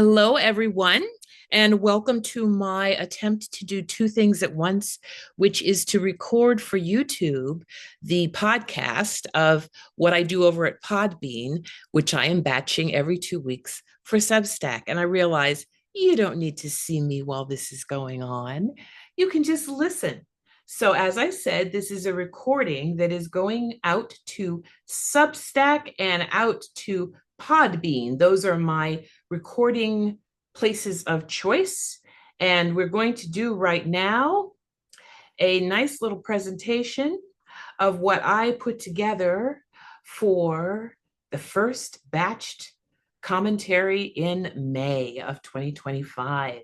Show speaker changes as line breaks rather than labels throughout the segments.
Hello, everyone, and welcome to my attempt to do two things at once, which is to record for YouTube the podcast of what I do over at Podbean, which I am batching every 2 weeks for Substack. And I realize you don't need to see me while this is going on. You can just listen. So, as I said, this is a recording that is going out to Substack and out to Podbean. Those are my recording places of choice. And we're going to do right now a nice little presentation of what I put together for the first batched commentary in May of 2025.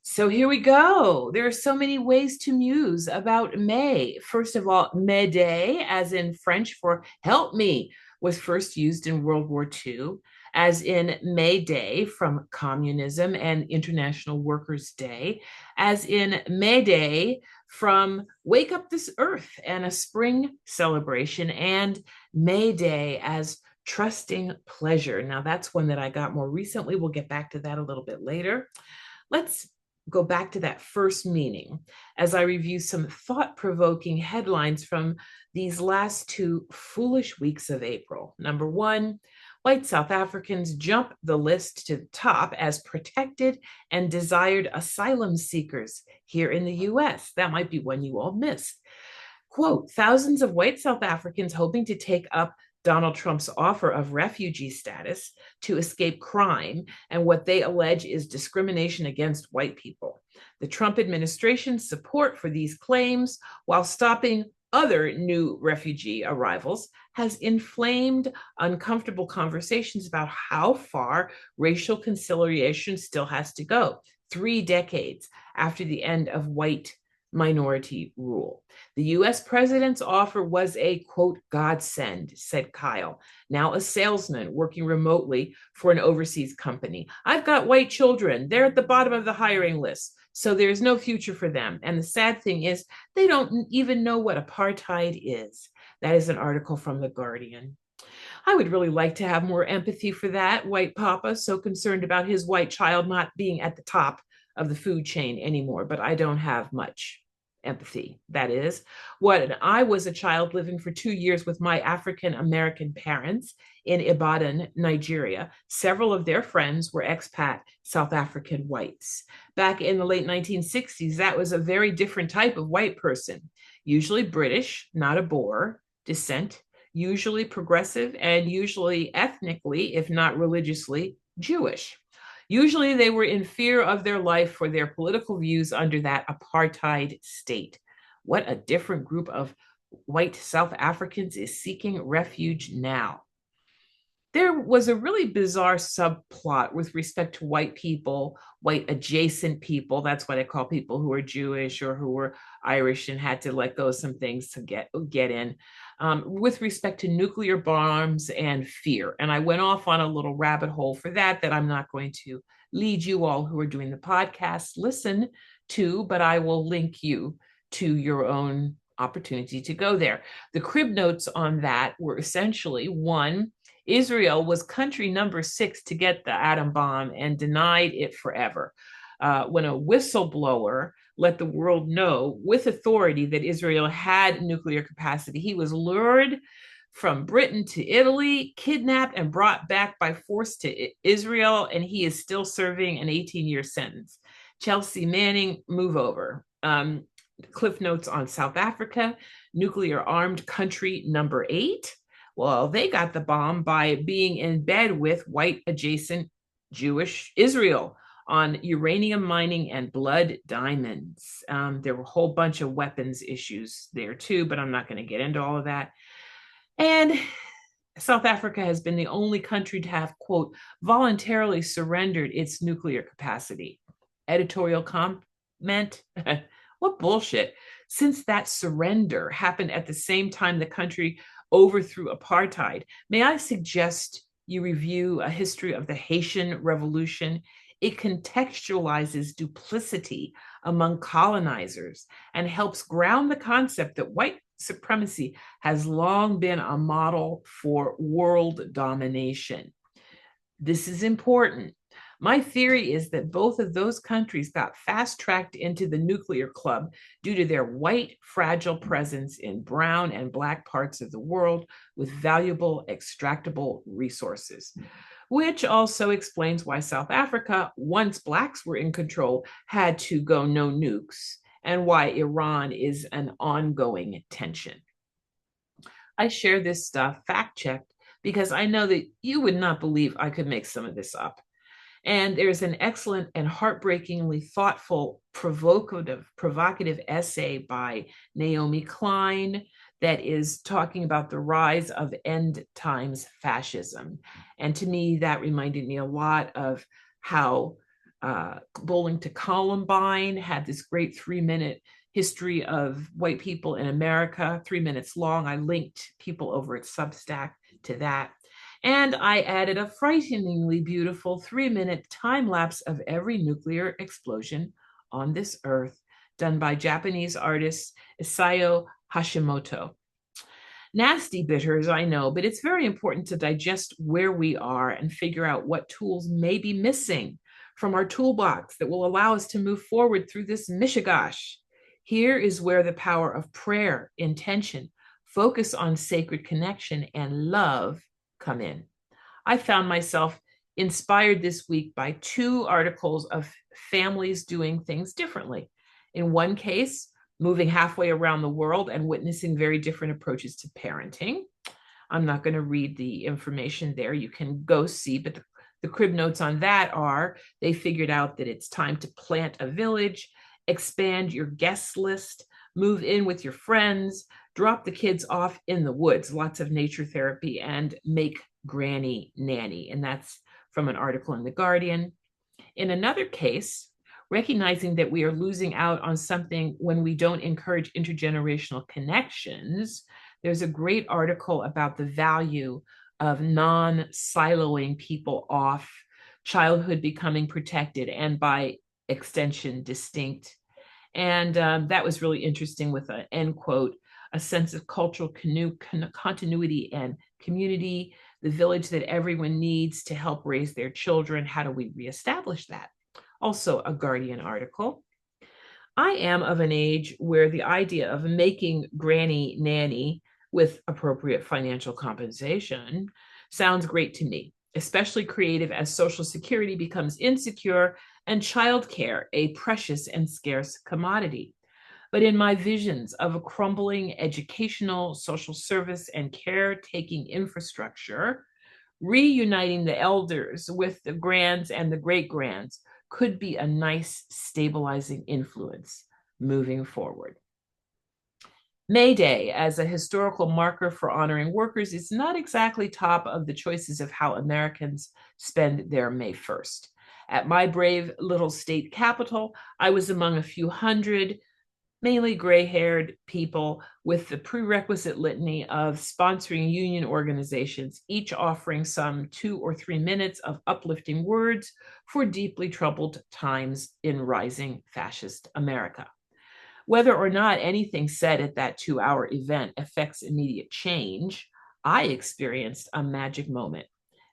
So here we go. There are so many ways to muse about May. First of all, m'aider, as in French for help me, was first used in World War II, as in May Day from communism and International Workers' Day, as in May Day from Wake Up This Earth and a spring celebration, and May Day as trusting pleasure. Now, that's one that I got more recently. We'll get back to that a little bit later. Let's go back to that first meaning as I review some thought-provoking headlines from these last 2 foolish weeks of April. Number one, white South Africans jump the list to the top as protected and desired asylum seekers here in the US. That might be one you all missed. Quote, thousands of white South Africans hoping to take up Donald Trump's offer of refugee status to escape crime and what they allege is discrimination against white people. The Trump administration's support for these claims, while stopping other new refugee arrivals, has inflamed uncomfortable conversations about how far racial conciliation still has to go, 3 decades after the end of white minority rule. The US president's offer was a, quote, godsend, said Kyle, now a salesman working remotely for an overseas company. I've got white children. They're at the bottom of the hiring list, so there's no future for them. And the sad thing is, they don't even know what apartheid is. That is an article from The Guardian. I would really like to have more empathy for that white papa, so concerned about his white child not being at the top of the food chain anymore, but I don't have much empathy. That is, when I was a child living for 2 years with my African American parents in Ibadan, Nigeria, several of their friends were expat South African whites. Back in the late 1960s, that was a very different type of white person, usually British, not a Boer, descent, usually progressive, and usually ethnically, if not religiously, Jewish. Usually they were in fear of their life for their political views under that apartheid state. What a different group of white South Africans is seeking refuge now. There was a really bizarre subplot with respect to white people, white adjacent people. That's what I call people who are Jewish or who were Irish and had to let go of some things to get in, with respect to nuclear bombs and fear. And I went off on a little rabbit hole for that I'm not going to lead you all who are doing the podcast listen to, but I will link you to your own opportunity to go there. The crib notes on that were essentially one, Israel was country number 6 to get the atom bomb and denied it forever. When a whistleblower let the world know with authority that Israel had nuclear capacity, he was lured from Britain to Italy, kidnapped and brought back by force to Israel, and he is still serving an 18-year sentence. Chelsea Manning, move over. Cliff notes on South Africa, nuclear armed country number 8. Well, they got the bomb by being in bed with white adjacent Jewish Israel on uranium mining and blood diamonds. There were a whole bunch of weapons issues there too, but I'm not going to get into all of that. And South Africa has been the only country to have, quote, voluntarily surrendered its nuclear capacity. Editorial comment, what bullshit. Since that surrender happened at the same time the country overthrew apartheid, may I suggest you review a history of the Haitian Revolution? It contextualizes duplicity among colonizers and helps ground the concept that white supremacy has long been a model for world domination. This is important. My theory is that both of those countries got fast-tracked into the nuclear club due to their white, fragile presence in brown and black parts of the world with valuable extractable resources, which also explains why South Africa, once blacks were in control, had to go no nukes, and why Iran is an ongoing tension. I share this stuff fact-checked because I know that you would not believe I could make some of this up. And there's an excellent and heartbreakingly thoughtful, provocative essay by Naomi Klein that is talking about the rise of end times fascism. And to me, that reminded me a lot of how Bowling to Columbine had this great 3-minute history of white people in America, 3 minutes long. I linked people over at Substack to that. And I added a frighteningly beautiful 3-minute time lapse of every nuclear explosion on this earth, done by Japanese artist Isayo Hashimoto. Nasty bitters, I know, but it's very important to digest where we are and figure out what tools may be missing from our toolbox that will allow us to move forward through this mishigash. Here is where the power of prayer, intention, focus on sacred connection, and love come in. I found myself inspired this week by 2 articles of families doing things differently. In one case, moving halfway around the world and witnessing very different approaches to parenting. I'm not going to read the information there. You can go see, but the crib notes on that are they figured out that it's time to plant a village, expand your guest list, move in with your friends, drop the kids off in the woods, lots of nature therapy, and make granny nanny. And that's from an article in The Guardian. In another case, recognizing that we are losing out on something when we don't encourage intergenerational connections, there's a great article about the value of non-siloing people off, childhood becoming protected, and by extension, distinct. And that was really interesting with an end quote, a sense of cultural continuity and community, the village that everyone needs to help raise their children. How do we reestablish that? Also a Guardian article. I am of an age where the idea of making granny nanny with appropriate financial compensation sounds great to me, especially creative as Social Security becomes insecure and childcare a precious and scarce commodity. But in my visions of a crumbling educational, social service, and caretaking infrastructure, reuniting the elders with the grands and the great-grands could be a nice stabilizing influence moving forward. May Day, as a historical marker for honoring workers, is not exactly top of the choices of how Americans spend their May 1st. At my brave little state capital, I was among a few hundred mainly gray-haired people with the prerequisite litany of sponsoring union organizations, each offering some 2 or 3 minutes of uplifting words for deeply troubled times in rising fascist America. Whether or not anything said at that 2-hour event affects immediate change, I experienced a magic moment.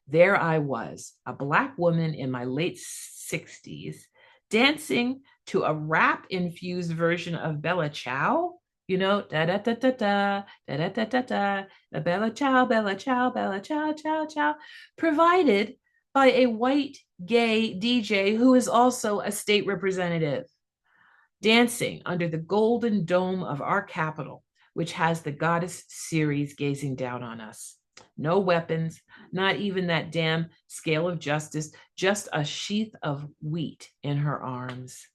There I was, a Black woman in my late 60s, dancing to a rap-infused version of Bella Ciao, you know, da da da da da da da da da da, the Bella Ciao, Bella Ciao, Bella Ciao, Ciao, Ciao, provided by a white gay DJ who is also a state representative, dancing under the golden dome of our capital, which has the goddess Ceres gazing down on us. No weapons, not even that damn scale of justice, just a sheath of wheat in her arms.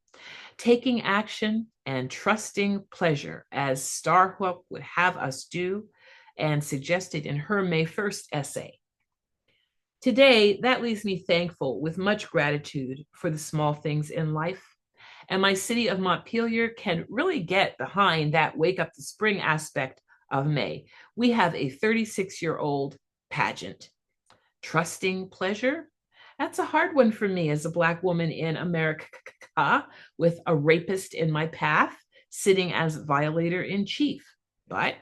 Taking action and trusting pleasure, as Starhawk would have us do, and suggested in her May 1st essay. Today, that leaves me thankful with much gratitude for the small things in life. And my city of Montpelier can really get behind that wake up the spring aspect of May. We have a 36-year-old pageant. Trusting pleasure? That's a hard one for me as a Black woman in America with a rapist in my path, sitting as violator in chief. But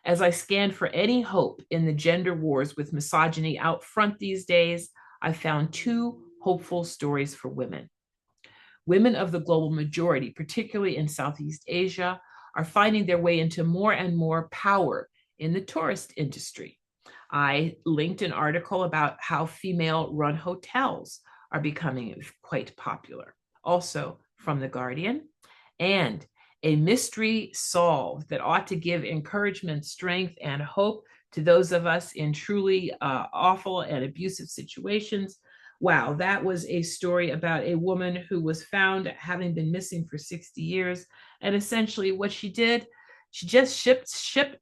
as I scan for any hope in the gender wars with misogyny out front these days, I found two hopeful stories for women. Women of the global majority, particularly in Southeast Asia, are finding their way into more and more power in the tourist industry. I linked an article about how female-run hotels are becoming quite popular, also from The Guardian, and a mystery solved that ought to give encouragement, strength, and hope to those of us in truly awful and abusive situations. Wow, that was a story about a woman who was found having been missing for 60 years. And essentially what she did, she just shipped,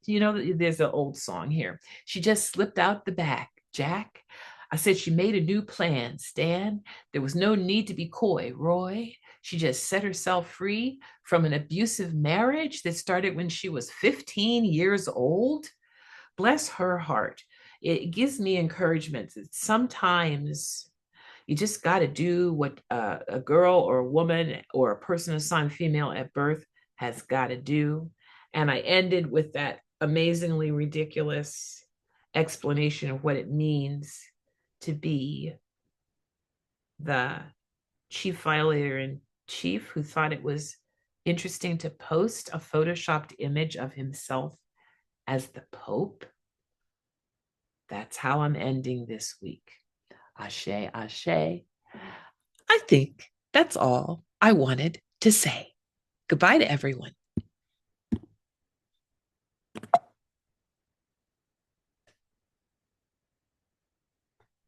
there's an old song here. She just slipped out the back, Jack. I said she made a new plan, Stan. There was no need to be coy, Roy. She just set herself free from an abusive marriage that started when she was 15 years old. Bless her heart. It gives me encouragement that sometimes you just got to do what a girl or a woman or a person assigned female at birth has got to do. And I ended with that amazingly ridiculous explanation of what it means to be the chief violator in chief who thought it was interesting to post a photoshopped image of himself as the Pope. That's how I'm ending this week. Ashe, ashe. I think that's all I wanted to say. Goodbye to everyone.